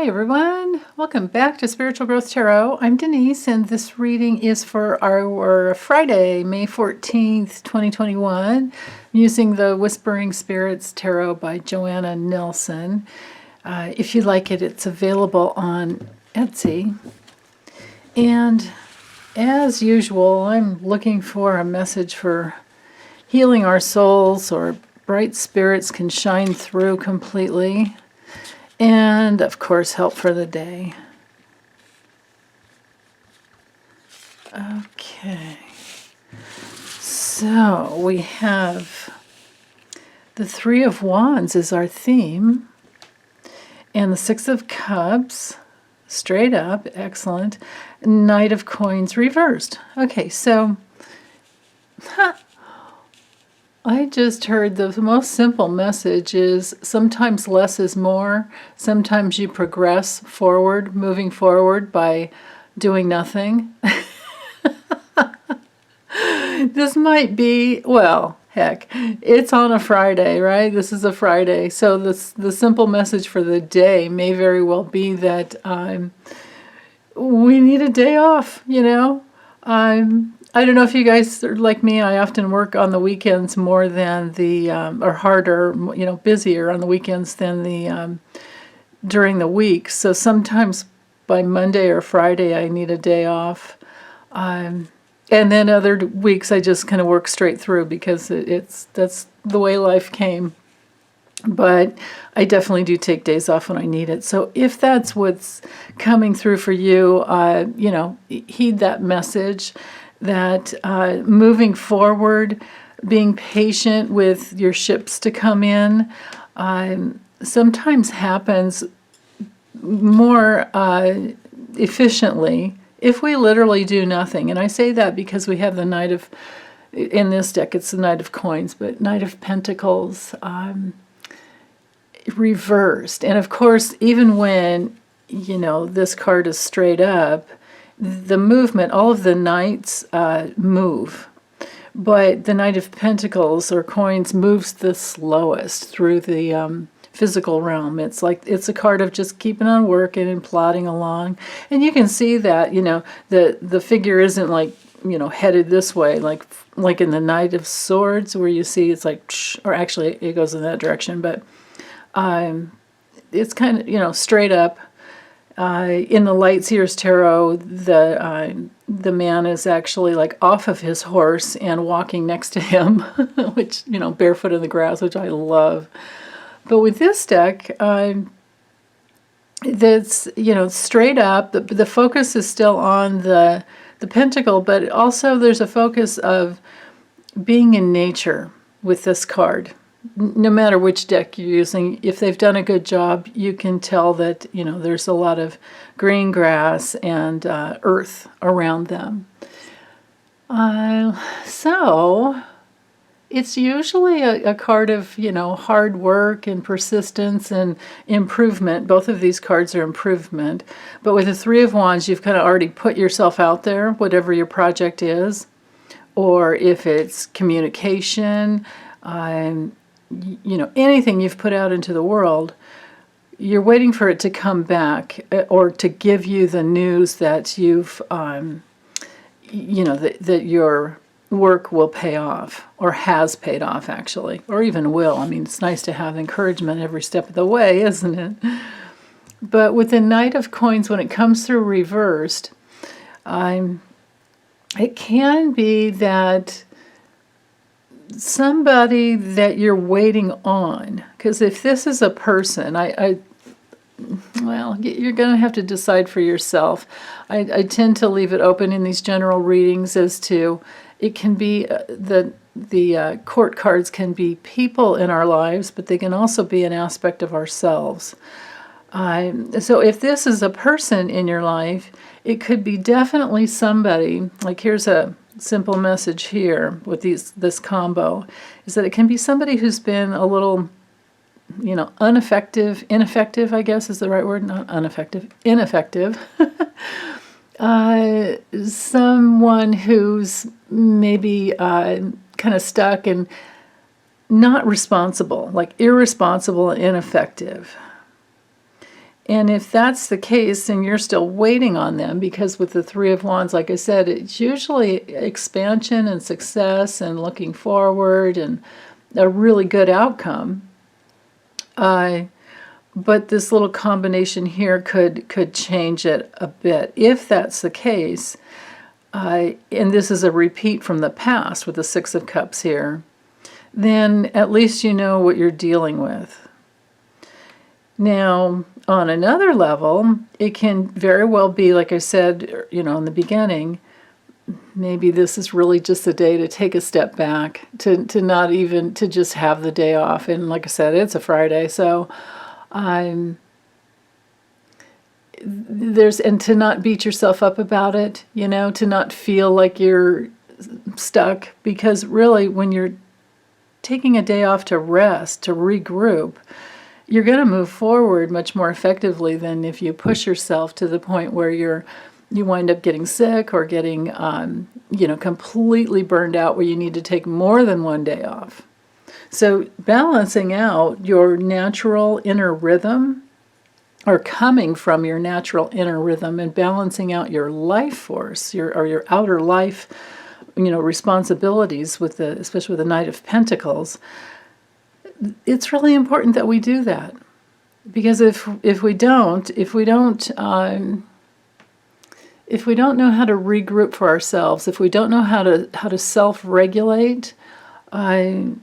Hi everyone, welcome back to Spiritual Growth Tarot. I'm Denise and this reading is for our Friday, May 14th, 2021. I'm using the Whispering Spirits Tarot by Joanna Nelson. If you like it, it's available on Etsy. And as usual, I'm looking for a message for healing our souls, or bright spirits can shine through completely. And, of course, help for the day. Okay. So, we have the Three of Wands is our theme. And the Six of Cups, straight up, excellent. Knight of Coins reversed. Okay, so... I just heard the most simple message is sometimes less is more. Sometimes you progress forward, moving forward by doing nothing. This might be, well, heck, it's on a Friday, right? This is a Friday. So the simple message for the day may very well be that we need a day off, you know? I don't know if you guys are like me. I often work on the weekends more than or harder, you know, busier on the weekends than during the week. So sometimes by Monday or Friday, I need a day off. And then other weeks, I just kind of work straight through because that's the way life came. But I definitely do take days off when I need it. So if that's what's coming through for you, you know, heed that message. That moving forward, being patient with your ships to come in, sometimes happens more efficiently if we literally do nothing. And I say that because we have the Knight of, in this deck it's the Knight of Coins, but Knight of Pentacles reversed. And of course, even when, you know, this card is straight up, the movement, all of the knights move, but the Knight of Pentacles or coins moves the slowest through the physical realm. It's like it's a card of just keeping on working and plodding along, and you can see that, you know, the figure isn't like, you know, headed this way like in the Knight of Swords, where you see it's like, or actually it goes in that direction, but it's kind of, you know, straight up. In the Light Seer's Tarot, the man is actually like off of his horse and walking next to him, which, you know, barefoot in the grass, which I love. But with this deck, that's, you know, straight up. The focus is still on the pentacle, but also there's a focus of being in nature with this card. No matter which deck you're using, if they've done a good job, you can tell that, you know, there's a lot of green grass and earth around them. So it's usually a card of, you know, hard work and persistence and improvement. Both of these cards are improvement. But with the Three of Wands, you've kind of already put yourself out there, whatever your project is, or if it's communication, you know, anything you've put out into the world, you're waiting for it to come back or to give you the news that you've, you know, that your work will pay off, or has paid off actually, or even will. I mean, it's nice to have encouragement every step of the way, isn't it? But with the Knight of Coins, when it comes through reversed, it can be that somebody that you're waiting on, because if this is a person, well, you're going to have to decide for yourself. I tend to leave it open in these general readings as to, it can be the court cards can be people in our lives, but they can also be an aspect of ourselves. So if this is a person in your life, it could be definitely somebody, like here's a simple message here with this combo, is that it can be somebody who's been a little, you know, ineffective, I guess is the right word, not ineffective. Someone who's maybe kind of stuck and not responsible, like irresponsible and ineffective. And if that's the case, and you're still waiting on them, because with the Three of Wands, like I said, it's usually expansion and success and looking forward and a really good outcome. But this little combination here could change it a bit. If that's the case, and this is a repeat from the past with the Six of Cups here, then at least you know what you're dealing with. Now, on another level, it can very well be, like I said, in the beginning, maybe this is really just a day to take a step back, to not even, to just have the day off. And like I said, it's a Friday, so and to not beat yourself up about it, to not feel like you're stuck, because really when you're taking a day off to rest, to regroup, you're going to move forward much more effectively than if you push yourself to the point where you wind up getting sick or getting completely burned out, where you need to take more than one day off. So balancing out your natural inner rhythm, or coming from your natural inner rhythm, and balancing out your life force, your outer life, responsibilities, especially with the Knight of Pentacles. It's really important that we do that, because if we don't know how to regroup for ourselves, if we don't know how to self-regulate, that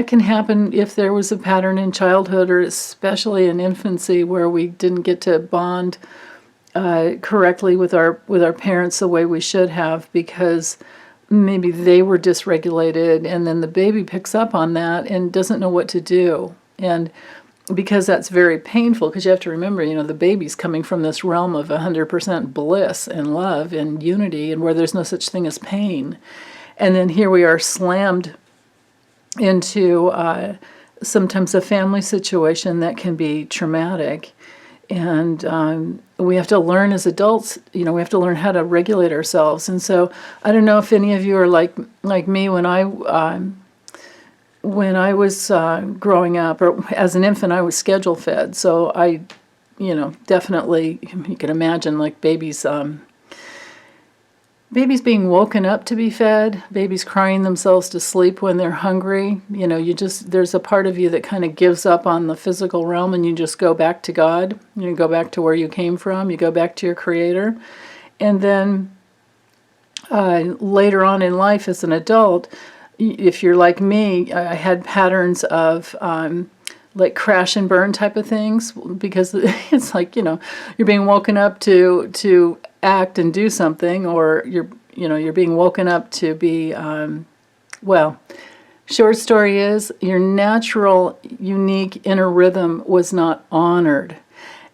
can happen if there was a pattern in childhood, or especially in infancy, where we didn't get to bond correctly with our parents the way we should have, because maybe they were dysregulated, and then the baby picks up on that and doesn't know what to do. And because that's very painful, because you have to remember, the baby's coming from this realm of 100% bliss and love and unity, and where there's no such thing as pain. And then here we are slammed into sometimes a family situation that can be traumatic. And we have to learn as adults, we have to learn how to regulate ourselves. And so I don't know if any of you are like me when I was growing up, or as an infant, I was schedule fed. So I, definitely, you can imagine, like babies being woken up to be fed, babies crying themselves to sleep when they're hungry. There's a part of you that kind of gives up on the physical realm, and you just go back to God. You go back to where you came from. You go back to your Creator. And then later on in life as an adult, if you're like me, I had patterns of like crash and burn type of things, because it's like, you're being woken up to act and do something, or you're being woken up to be, short story is, your natural, unique inner rhythm was not honored.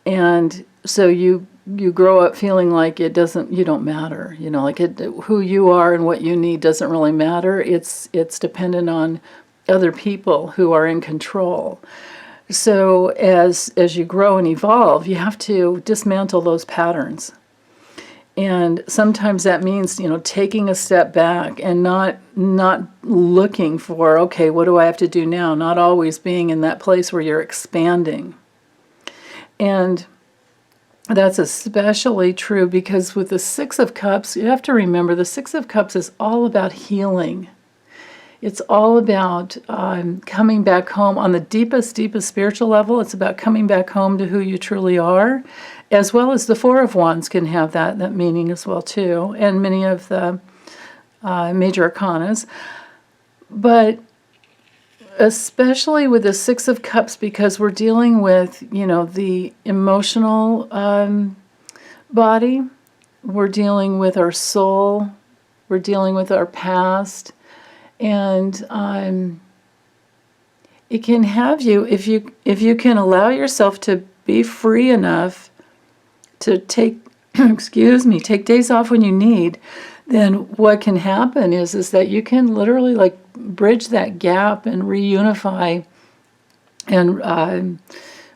And so you grow up feeling like you don't matter, who you are and what you need doesn't really matter. It's dependent on other people who are in control. So as you grow and evolve, you have to dismantle those patterns. And sometimes that means, taking a step back and not looking for, okay, what do I have to do now? Not always being in that place where you're expanding. And that's especially true because with the Six of Cups, you have to remember the Six of Cups is all about healing. It's all about coming back home on the deepest spiritual level. It's about coming back home to who you truly are, as well as the Four of Wands can have that meaning as well too, and many of the major arcanas. But especially with the Six of Cups, because we're dealing with, the emotional body, we're dealing with our soul, we're dealing with our past. And it can have you, if you can allow yourself to be free enough to take take days off when you need, then what can happen is that you can literally like bridge that gap and reunify, and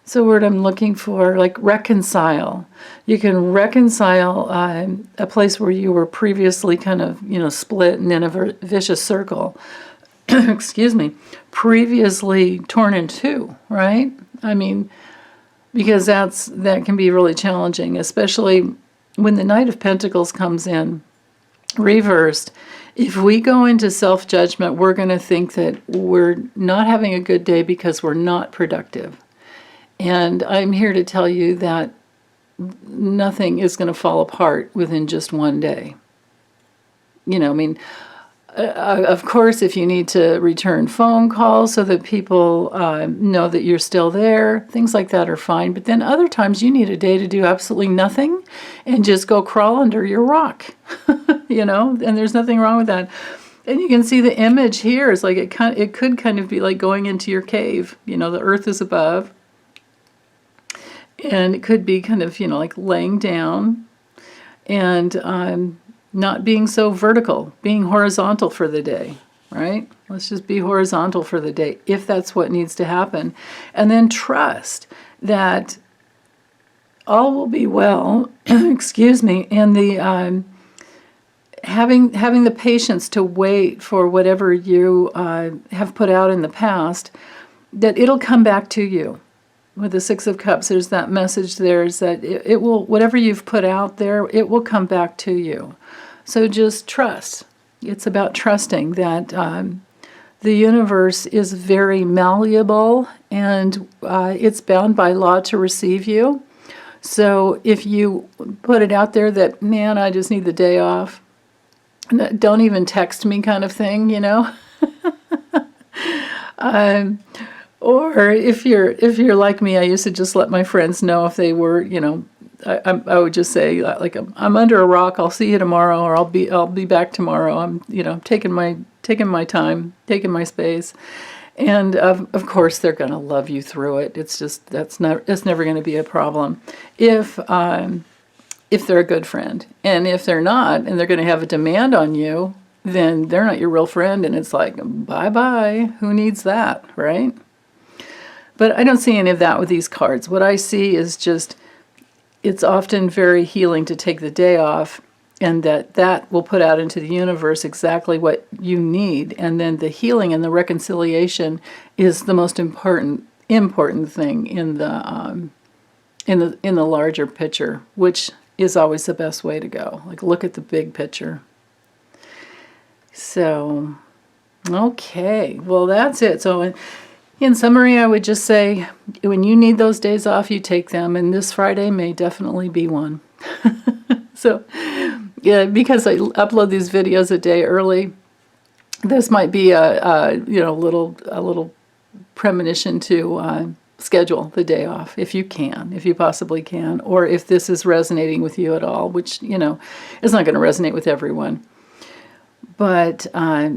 it's the word I'm looking for, like reconcile. You can reconcile a place where you were previously kind of, split and in a vicious circle, previously torn in two, right? I mean, because that can be really challenging, especially when the Knight of Pentacles comes in reversed. If we go into self-judgment, we're going to think that we're not having a good day because we're not productive. And I'm here to tell you that nothing is going to fall apart within just one day. You know, I mean, of course, if you need to return phone calls so that people know that you're still there, things like that are fine. But then other times you need a day to do absolutely nothing and just go crawl under your rock, you know, and there's nothing wrong with that. And you can see the image here is like it could kind of be like going into your cave. You know, the earth is above. And it could be kind of, you know, like laying down and not being so vertical, being horizontal for the day, right? Let's just be horizontal for the day, if that's what needs to happen. And then trust that all will be well, excuse me, and the having the patience to wait for whatever you have put out in the past, that it'll come back to you. With the Six of Cups, there's that message there is that it will, whatever you've put out there, it will come back to you. So just trust. It's about trusting that the universe is very malleable and it's bound by law to receive you. So if you put it out there that, man, I just need the day off, don't even text me kind of thing, you know? Or if you're like me, I used to just let my friends know if they were, you know, I would just say like I'm under a rock. I'll see you tomorrow, or I'll be back tomorrow. I'm, you know, taking my time, taking my space, and of course they're gonna love you through it. It's just that's never going to be a problem if they're a good friend, and if they're not, and they're going to have a demand on you, then they're not your real friend, and it's like bye bye. Who needs that, right? But I don't see any of that with these cards. What I see is just, it's often very healing to take the day off, and that will put out into the universe exactly what you need. And then the healing and the reconciliation is the most important thing in the larger picture, which is always the best way to go. Like, look at the big picture. So, okay, well, that's it. So in summary, I would just say, when you need those days off, you take them, and this Friday may definitely be one. So, yeah, because I upload these videos a day early, this might be a little premonition to schedule the day off if you can, if you possibly can, or if this is resonating with you at all, which, you know, is not going to resonate with everyone. But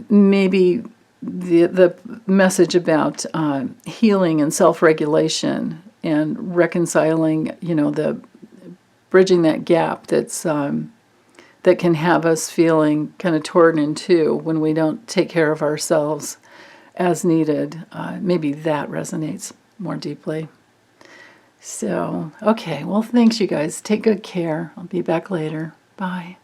maybe the message about healing and self-regulation and reconciling, you know, the bridging that gap that's that can have us feeling kind of torn in two when we don't take care of ourselves as needed. Maybe that resonates more deeply. So, okay, well, thanks, you guys. Take good care. I'll be back later. Bye.